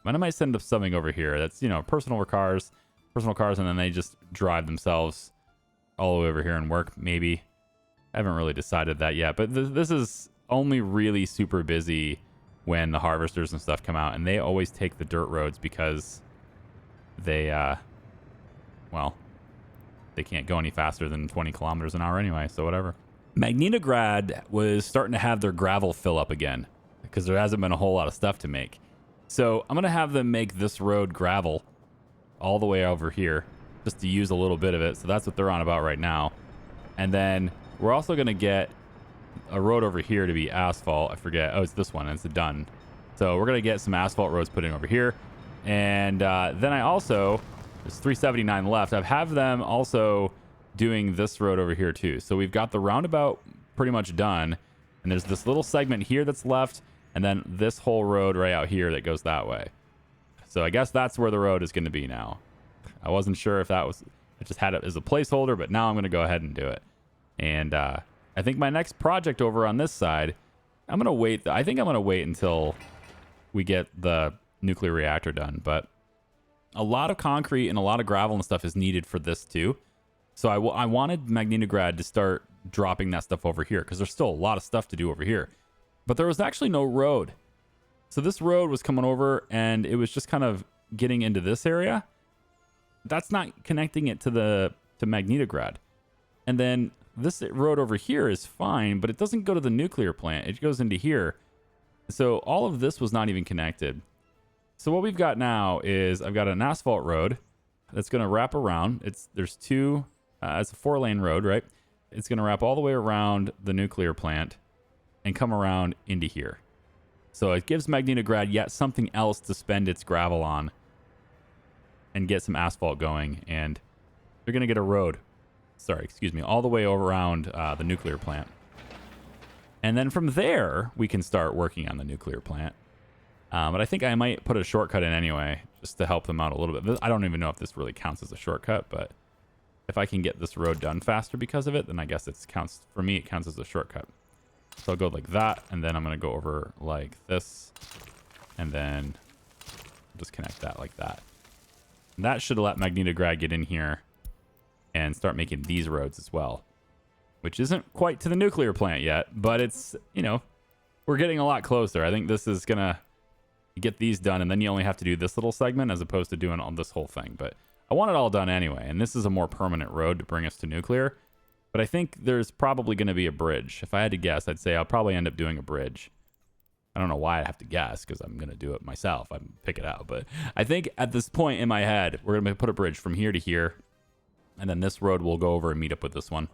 but I might send up something over here that's, you know, personal cars, and then they just drive themselves all the way over here and work. Maybe. I haven't really decided that yet, but this is only really super busy when the harvesters and stuff come out, and they always take the dirt roads because they, well, they can't go any faster than 20 kilometers an hour anyway, so whatever. Magnitograd was starting to have their gravel fill up again because there hasn't been a whole lot of stuff to make. So I'm going to have them make this road gravel all the way over here just to use a little bit of it. So that's what they're on about right now. And then we're also going to get a road over here to be asphalt. I forget. Oh, it's this one. It's done. So we're going to get some asphalt roads put in over here. And then I also, there's 379 left. I have them also doing this road over here too. So we've got the roundabout pretty much done. And there's this little segment here that's left. And then this whole road right out here that goes that way. So I guess that's where the road is going to be now. I wasn't sure if that was, I just had it as a placeholder, but now I'm going to go ahead and do it. And I think my next project over on this side, I'm going to wait. I think I'm going to wait until we get the nuclear reactor done. But a lot of concrete and a lot of gravel and stuff is needed for this too. So I wanted Magnitograd to start dropping that stuff over here because there's still a lot of stuff to do over here. But there was actually no road. So this road was coming over and it was just kind of getting into this area. That's not connecting it to Magnitograd. And then this road over here is fine, but it doesn't go to the nuclear plant. It goes into here. So all of this was not even connected. So what we've got now is I've got an asphalt road that's going to wrap around. There's two, it's a 4-lane road, right? It's going to wrap all the way around the nuclear plant and come around into here. So it gives Magnitograd yet something else to spend its gravel on and get some asphalt going. And they're going to get a road, all the way around the nuclear plant. And then from there, we can start working on the nuclear plant. But I think I might put a shortcut in anyway, just to help them out a little bit. I don't even know if this really counts as a shortcut, but if I can get this road done faster because of it, then I guess it counts as a shortcut. So I'll go like that, and then I'm going to go over like this, and then just connect that like that. And that should let Magnitograd get in here and start making these roads as well, which isn't quite to the nuclear plant yet, but it's, we're getting a lot closer. I think this is going to get these done, and then you only have to do this little segment as opposed to doing all this whole thing. But I want it all done anyway, and this is a more permanent road to bring us to nuclear. But I think there's probably going to be a bridge. If I had to guess, I'd say I'll probably end up doing a bridge. I don't know why I have to guess, because I'm going to do it myself. I pick it out. But I think at this point in my head, we're going to put a bridge from here to here, and then this road will go over and meet up with this one.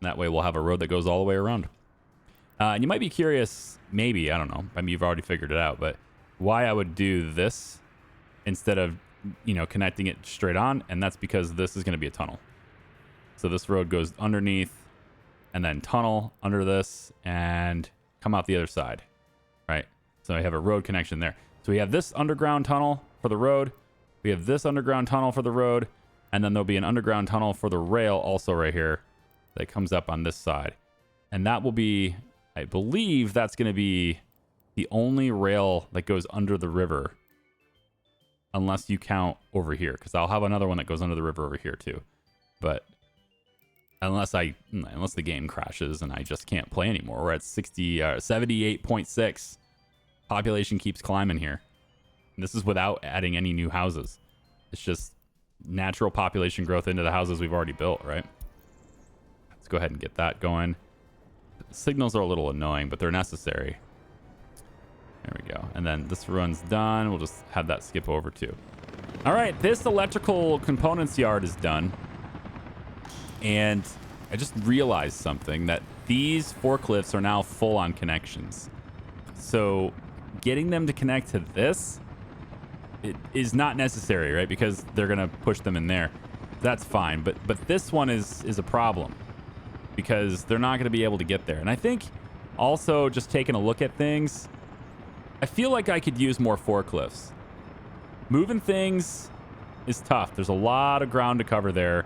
And that way we'll have a road that goes all the way around. And you might be curious, maybe, I don't know, I mean, you've already figured it out, but why I would do this instead of, connecting it straight on, and that's because this is going to be a tunnel. So this road goes underneath and then tunnel under this and come out the other side, right? So I have a road connection there. So we have this underground tunnel for the road. We have this underground tunnel for the road, and then there'll be an underground tunnel for the rail also right here that comes up on this side. And that will be, I believe that's going to be the only rail that goes under the river, unless you count over here, because I'll have another one that goes under the river over here too. But unless the game crashes and I just can't play anymore, we're at 78.6. Population keeps climbing here. And this is without adding any new houses. It's just natural population growth into the houses we've already built, right? Let's go ahead and get that going. Signals are a little annoying, but they're necessary. There we go. And then this run's done. We'll just have that skip over too. All right, this electrical components yard is done. And I just realized something, that these forklifts are now full on connections. So getting them to connect to this, it is not necessary, right? Because they're going to push them in there. That's fine. But this one is a problem, because they're not going to be able to get there. And I think also, just taking a look at things, I feel like I could use more forklifts. Moving things is tough. There's a lot of ground to cover there.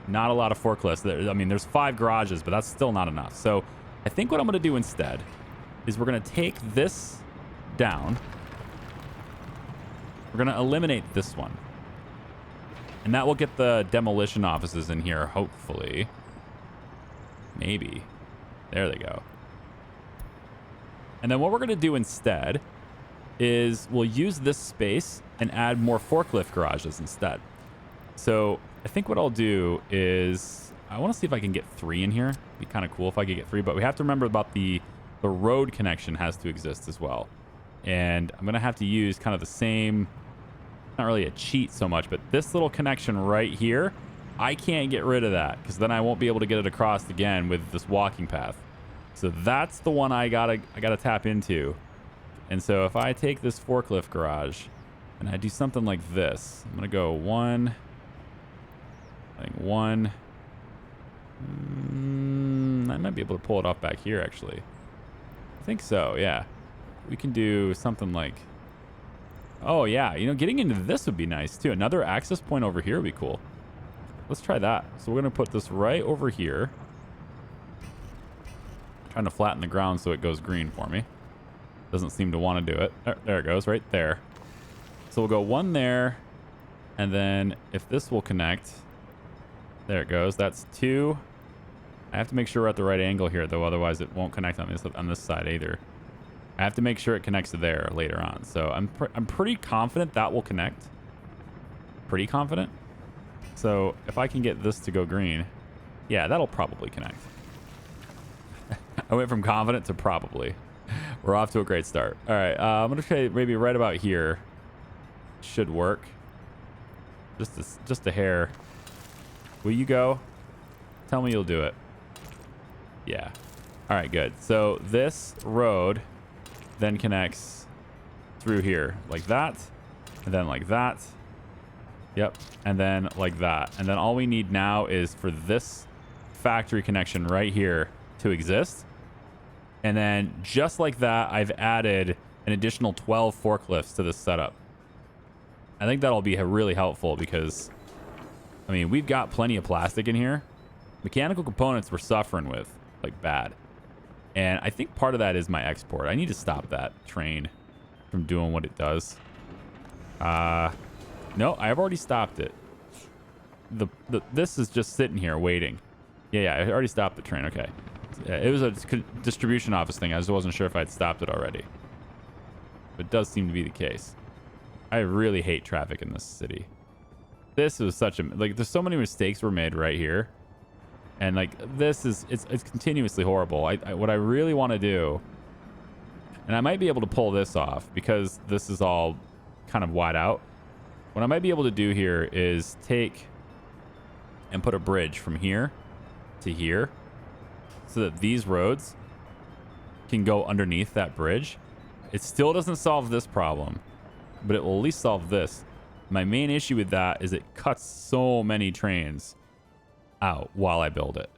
Not a lot of forklifts. I mean, there's 5 garages, but that's still not enough. So I think what I'm going to do instead is we're going to take this down. We're going to eliminate this one. And that will get the demolition offices in here, hopefully. Maybe. There they go. And then what we're going to do instead is we'll use this space and add more forklift garages instead. So I think what I'll do is I want to see if I can get 3 in here. It'd be kind of cool if I could get 3, but we have to remember about the road connection has to exist as well. And I'm going to have to use kind of the same, not really a cheat so much, but this little connection right here, I can't get rid of that, because then I won't be able to get it across again with this walking path. So that's the one I gotta tap into. And so if I take this forklift garage and I do something like this, I'm gonna go 1. I think 1. I might be able to pull it off back here, actually. I think so, yeah. We can do something like, oh yeah, getting into this would be nice too. Another access point over here would be cool. Let's try that. So we're gonna put this right over here. Trying to flatten the ground so it goes green for me. Doesn't seem to want to do it. There it goes, right there. So we'll go 1 there, and then if this will connect, there it goes. That's 2. I have to make sure we're at the right angle here, though, otherwise it won't connect on this side either. I have to make sure it connects to there later on. So I'm pretty confident that will connect. Pretty confident. So if I can get this to go green, yeah, that'll probably connect. I went from confident to probably. We're off to a great start. All right, I'm gonna try maybe right about here. Should work. Just a hair. Will you go? Tell me you'll do it. Yeah. All right, good. So this road then connects through here like that, and then like that. Yep, and then like that. And then all we need now is for this factory connection right here to exist. And then just like that, I've added an additional 12 forklifts to this setup. I think that'll be really helpful because, I mean, we've got plenty of plastic in here. Mechanical components we're suffering with, like bad. And I think part of that is my export. I need to stop that train from doing what it does. No, I've already stopped it. This is just sitting here waiting. Yeah, I already stopped the train. Okay. It was a distribution office thing. I just wasn't sure if I'd stopped it already. But it does seem to be the case. I really hate traffic in this city. This was such a... Like, there's so many mistakes were made right here. And, like, this is... It's continuously horrible. What I really want to do... And I might be able to pull this off because this is all kind of wide out. What I might be able to do here is take and put a bridge from here to here so that these roads can go underneath that bridge. It still doesn't solve this problem, but it will at least solve this. My main issue with that is it cuts so many trains out while I build it.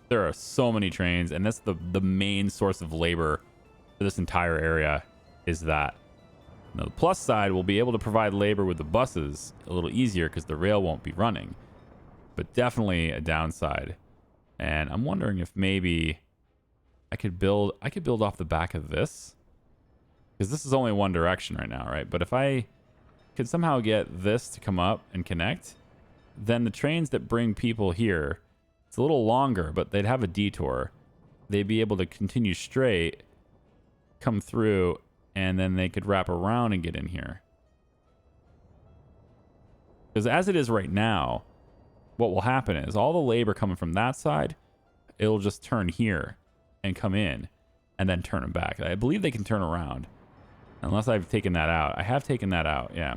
There are so many trains, and that's the main source of labor for this entire area is that. Now, the plus side, we'll be able to provide labor with the buses a little easier because the rail won't be running. But definitely a downside. And I'm wondering if maybe I could build off the back of this. Because this is only one direction right now, right? But if I could somehow get this to come up and connect, then the trains that bring people here, it's a little longer, but they'd have a detour. They'd be able to continue straight, come through, and then they could wrap around and get in here. Because as it is right now, what will happen is all the labor coming from that side, it'll just turn here and come in and then turn them back. I believe they can turn around unless I've taken that out. I have taken that out. Yeah.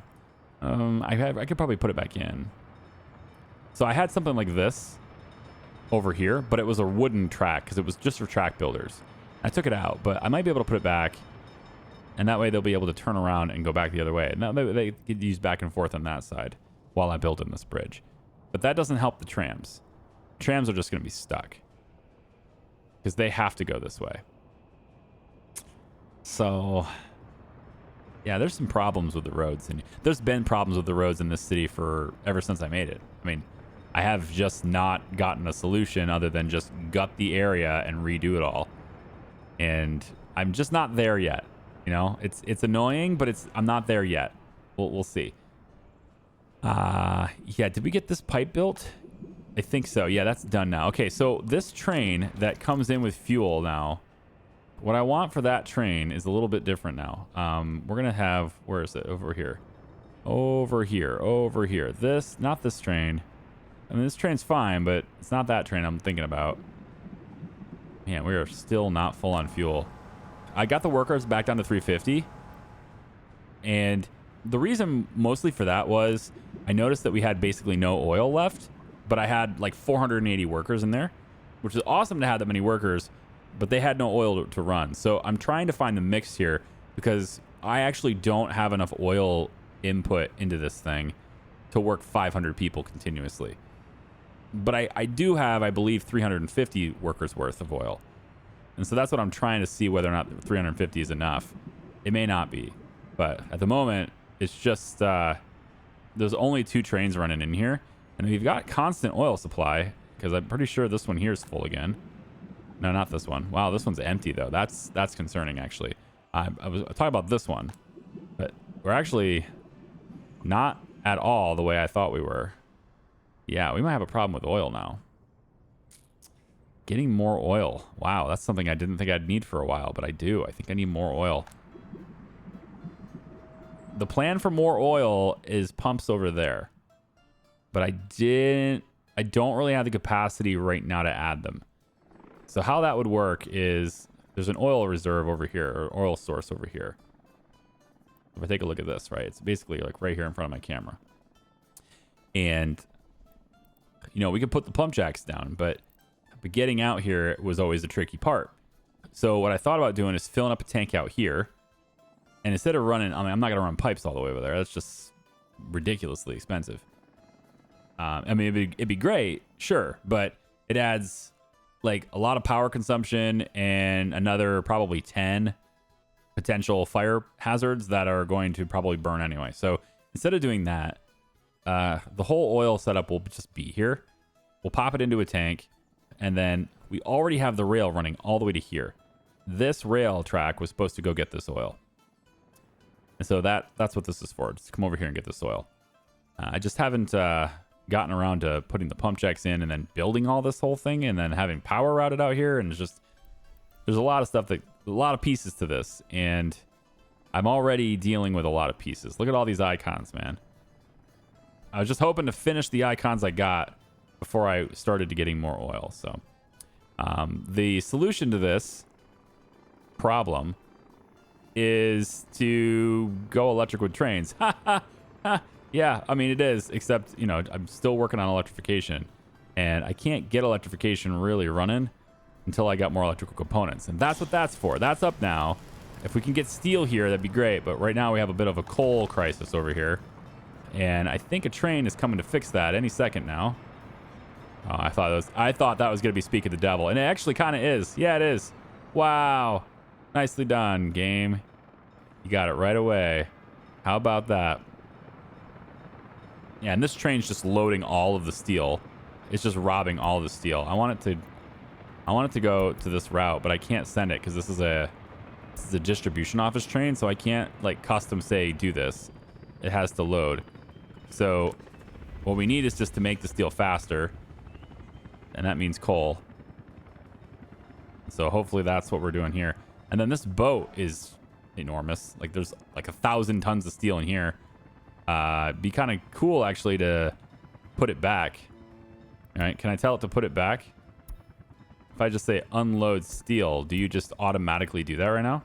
I could probably put it back in. So I had something like this over here, but it was a wooden track because it was just for track builders. I took it out, but I might be able to put it back. And that way they'll be able to turn around and go back the other way. Now they could use back and forth on that side while I build in this bridge. But that doesn't help the trams. Trams are just going to be stuck because they have to go this way. So, yeah, there's some problems with the roads. And there's been problems with the roads in this city for ever since I made it. I mean, I have just not gotten a solution other than just gut the area and redo it all. And I'm just not there yet. You know, it's annoying, but I'm not there yet. We'll see. Yeah, did we get this pipe built? I think so. Yeah, that's done now. Okay, so this train that comes in with fuel now, what I want for that train is a little bit different now. We're gonna have, where is it? Over here. Over here. This, not this train. I mean, this train's fine, but it's not that train I'm thinking about. Man, we are still not full on fuel. I got the workers back down to 350. And the reason mostly for that was I noticed that we had basically no oil left, but I had like 480 workers in there, which is awesome to have that many workers, but they had no oil to run. So I'm trying to find the mix here because I actually don't have enough oil input into this thing to work 500 people continuously. But I do have, I believe, 350 workers worth of oil. And so that's what I'm trying to see whether or not 350 is enough. It may not be. But at the moment, it's just there's only 2 trains running in here. And we've got constant oil supply because I'm pretty sure this one here is full again. No, not this one. Wow, this one's empty, though. That's concerning, actually. I was talking about this one. But we're actually not at all the way I thought we were. Yeah, we might have a problem with oil now. Getting more oil. Wow, that's something I didn't think I'd need for a while, but I do. I think I need more oil. The plan for more oil is pumps over there. But I don't really have the capacity right now to add them. So how that would work is there's an oil reserve over here, or oil source over here. If I take a look at this, right, it's basically like right here in front of my camera. And, you know, we could put the pump jacks down, but getting out here was always a tricky part. So what I thought about doing is filling up a tank out here. And instead of running, I mean, I'm not going to run pipes all the way over there. That's just ridiculously expensive. I mean, it'd be great, sure, but it adds like a lot of power consumption and another probably 10 potential fire hazards that are going to probably burn anyway. So instead of doing that, the whole oil setup will just be here. We'll pop it into a tank, and then we already have the rail running all the way to here. This rail track was supposed to go get this oil. And so that's what this is for. Just come over here and get this oil. I just haven't gotten around to putting the pump jacks in and then building all this whole thing and then having power routed out here. And there's a lot of stuff a lot of pieces to this. And I'm already dealing with a lot of pieces. Look at all these icons, man. I was just hoping to finish the icons I got before I started to getting more oil. So the solution to this problem is to go electric with trains. Yeah, I mean, it is, except, you know, I'm still working on electrification, and I can't get electrification really running until I got more electrical components, and that's what that's for. That's up now. If we can get steel here, that'd be great, but right now we have a bit of a coal crisis over here, and I think a train is coming to fix that any second now. Oh, I thought that was going to be Speak of the Devil, and it actually kind of is. Yeah, it is. Wow. Nicely done, game. You got it right away. How about that? Yeah, and this train's just loading all of the steel. It's just robbing all the steel. I want it to go to this route, but I can't send it because this is a distribution office train, so I can't like custom say do this. It has to load. So what we need is just to make the steel faster, and that means coal. So hopefully that's what we're doing here. And then this boat is enormous. Like there's like 1,000 tons of steel in here. Be kind of cool actually to put it back. All right, can I tell it to put it back? If I just say unload steel, do you just automatically do that right now?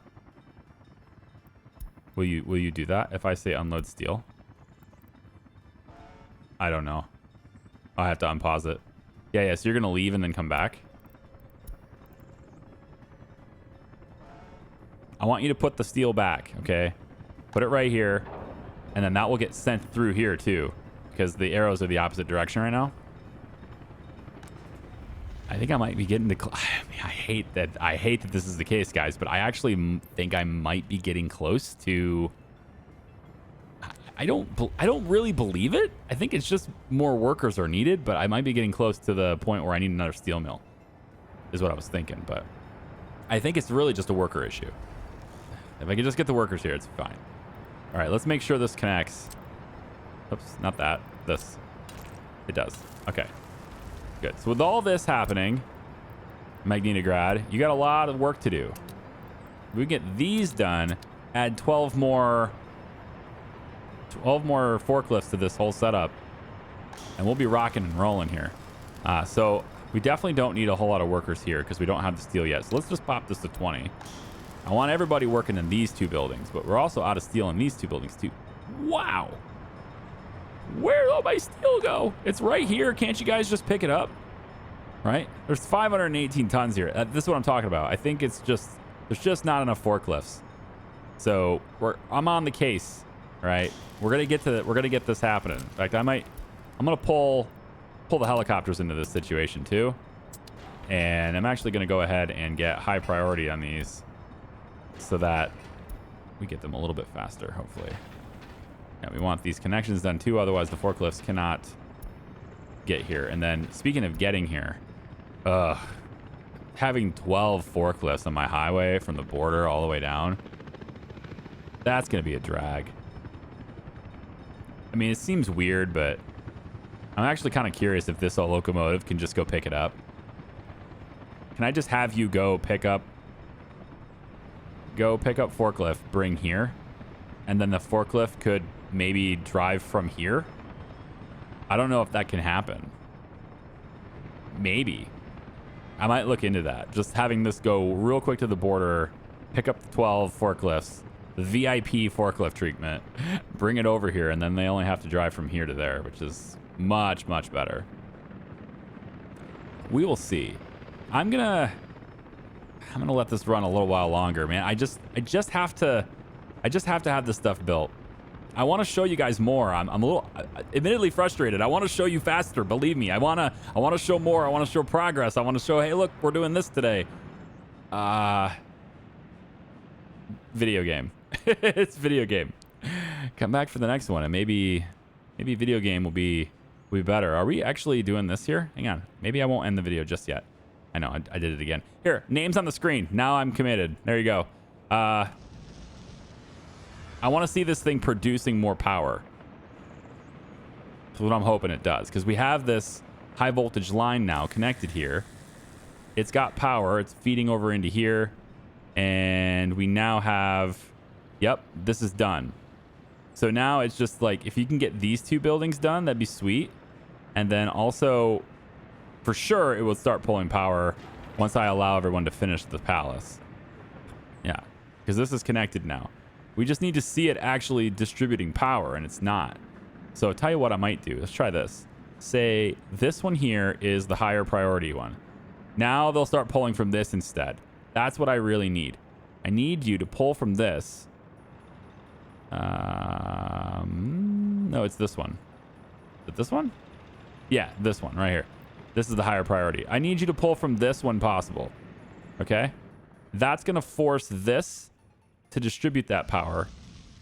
Will you do that if I say unload steel? I don't know. I have to unpause it. Yeah, so you're gonna leave and then come back. I want you to put the steel back, okay? Put it right here, and then that will get sent through here too, because the arrows are the opposite direction right now. I think I might be getting the... I hate that this is the case, guys, but I actually think I might be getting close to... I don't really believe it. I think it's just more workers are needed, but I might be getting close to the point where I need another steel mill, is what I was thinking, but I think it's really just a worker issue. If I can just get the workers here, it's fine. All right, let's make sure this connects. Oops, not that. This. It does. Okay. Good. So with all this happening, Magnitograd, you got a lot of work to do. We get these done, add 12 more forklifts to this whole setup, and we'll be rocking and rolling here. So we definitely don't need a whole lot of workers here because we don't have the steel yet. So let's just pop this to 20. I want everybody working in these two buildings, but we're also out of steel in these two buildings too. Wow. Where'd all my steel go? It's right here. Can't you guys just pick it up? Right? There's 518 tons here. This is what I'm talking about. I think it's just, there's just not enough forklifts. So I'm on the case, right? We're going to get this happening. In fact, I'm going to pull the helicopters into this situation too. And I'm actually going to go ahead and get high priority on these, so that we get them a little bit faster, hopefully. Yeah, we want these connections done too, otherwise the forklifts cannot get here. And then, speaking of getting here, having 12 forklifts on my highway from the border all the way down, that's going to be a drag. I mean, it seems weird, but I'm actually kind of curious if this locomotive can just go pick it up. Can I just have you go pick up forklift, bring here, and then the forklift could maybe drive from here? I don't know if that can happen. Maybe. I might look into that. Just having this go real quick to the border, pick up the 12 forklifts, the VIP forklift treatment, bring it over here, and then they only have to drive from here to there, which is much, much better. We will see. I'm gonna let this run a little while longer, man. I just have to have this stuff built. I want to show you guys more. I'm a little admittedly frustrated. I want to show you faster. Believe me. I want to show more. I want to show progress. I want to show, hey, look, we're doing this today. Video game. It's video game. Come back for the next one, and maybe video game will be better. Are we actually doing this here? Hang on. Maybe I won't end the video just yet. I know I did it again. Here, names on the screen. Now I'm committed. There you go. I want to see this thing producing more power. That's what I'm hoping it does, because we have this high voltage line now connected here. It's got power. It's feeding over into here. And we now have... Yep, this is done. So now it's just like, if you can get these two buildings done, that'd be sweet. And then also, for sure, it will start pulling power once I allow everyone to finish the palace. Yeah, because this is connected now. We just need to see it actually distributing power, and it's not. So I'll tell you what I might do. Let's try this. Say this one here is the higher priority one. Now they'll start pulling from this instead. That's what I really need. I need you to pull from this. No, it's this one. Is it this one? Yeah, this one right here. This is the higher priority. I need you to pull from this when possible. Okay? That's going to force this to distribute that power,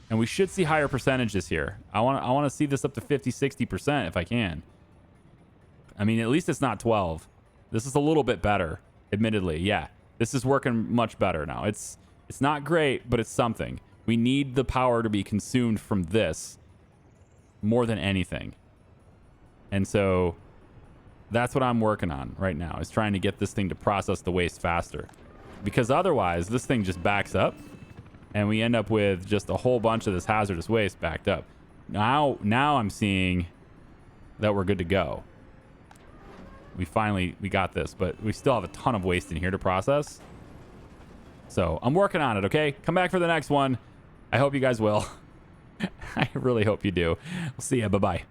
and we should see higher percentages here. I want to see this up to 50-60% if I can. I mean, at least it's not 12. This is a little bit better, admittedly. Yeah, this is working much better now. It's not great, but it's something. We need the power to be consumed from this more than anything, and so that's what I'm working on right now, is trying to get this thing to process the waste faster, because otherwise this thing just backs up and we end up with just a whole bunch of this hazardous waste backed up. Now I'm seeing that we're good to go. We got this, but we still have a ton of waste in here to process. So I'm working on it, okay? Come back for the next one. I hope you guys will. I really hope you do. We'll see ya. Bye-bye.